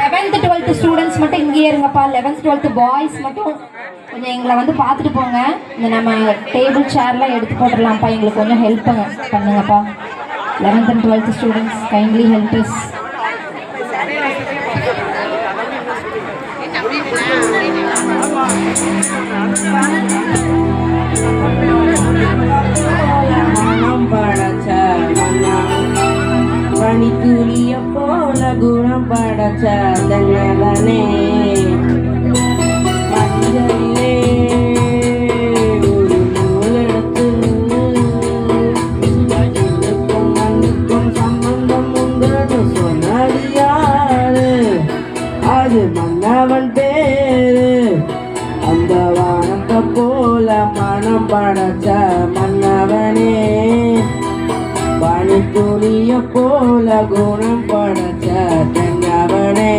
11th 12th students மட்டும் இங்கேயே இருங்கப்பா. 11th 12th பாய்ஸ் மட்டும் கொஞ்சம் எங்களை வந்து பார்த்துட்டு போங்க. இந்த நம்ம டேபிள் சேர்லாம் எடுத்து போட்டுடலாம்ப்பா. எங்களுக்கு கொஞ்சம் ஹெல்ப் பண்ணுங்கப்பா. 11th and 12th students kindly help us. மனம் படைச்ச பனித்துளிய போல குணம் படைச்ச தன்னவனே மஞ்சளிலே ஒரு நூலெடுத்து மண்ணுக்கும் சம்பந்தம் உண்டு சொன்னது யாரு? அது மன்னவன் பேரு. அந்த வானத்தை போல மனம் படைச்ச மன்னவனே பனித்துளிய போல குணம் படைச்ச தன்னவனே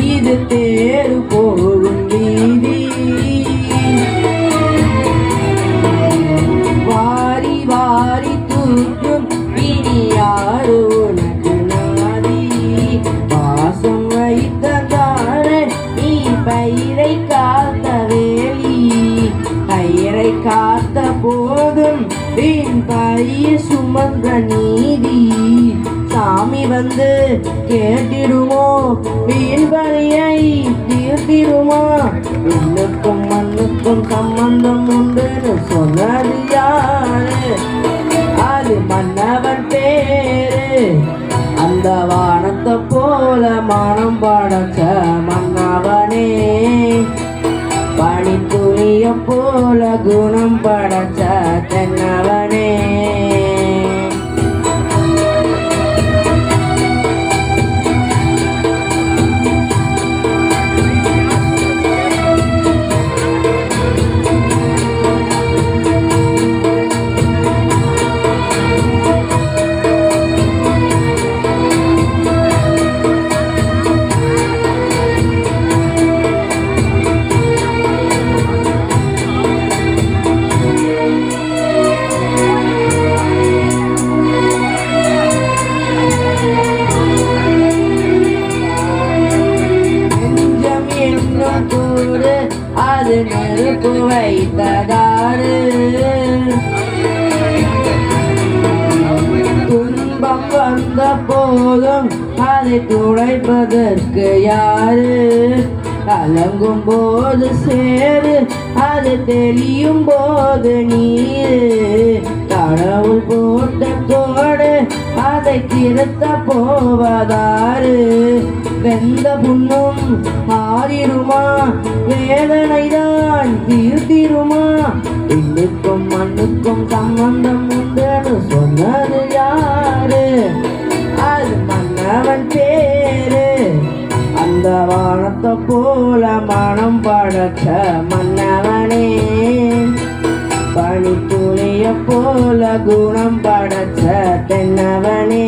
இது தேரு போகும் வீதி. வாரி வாரி தூக்கும் இனி யாரு உனக்கு நாதி? பாசம் வைத்ததாரே நீ பயிரை காத்த வேலி. பயிரை காத்த போதும் வீண் பயிர் சுமந்த நீதி. சாமி வந்து கேட்டிடுமோ வீண் பலியை தீர்த்திடுமா? விண்ணுக்கும் மண்ணுக்கும் சம்பந்தம் உண்டுன்னு சொன்னது யாரு? அது மன்னவன் பேரு. அந்த வானத்தை போல மனம் படைச்ச மன்னவனே பனித்துளிய போல குணம் படைச்ச தென்னவனே அது நெருப்பு வைத்ததாறு? துன்பம் வந்த போதும் அதை துடைப்பதற்கு யாரு? கலங்கும் போது சேரு அது தெளியும் போது நீரு. கடவுள் போட்ட கோடு அதை திருத்த போவதாறு? வெந்த புண்ணும் மாறிடுமா? வேதனைதான் தீர்த்திடுமா? இன்னுக்கும் மண்ணுக்கும் சம்பந்தம் உண்டுன்னு சொன்னது யாரு? அது மன்னவன் பேரு. அந்த வானத்தை போல மனம் படைச்ச மன்னவனே பனித்துளிய போல குணம் படைச்ச தென்னவனே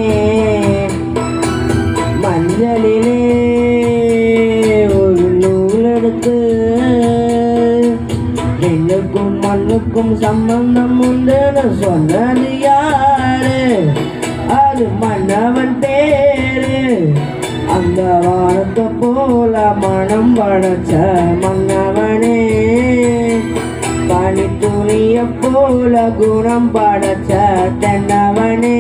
மஞ்சளிலே ஒரு நூலெடுத்து விண்ணுக்கும் மண்ணுக்கும் சம்பந்தம் உண்டுன்னு சொன்னது யாரு? அது மன்னவன் பேரு. அந்த வானத்தை போல மனம் படைச்ச மன்னவனே பனித்துளிய போல குணம் படைச்ச தென்னவனே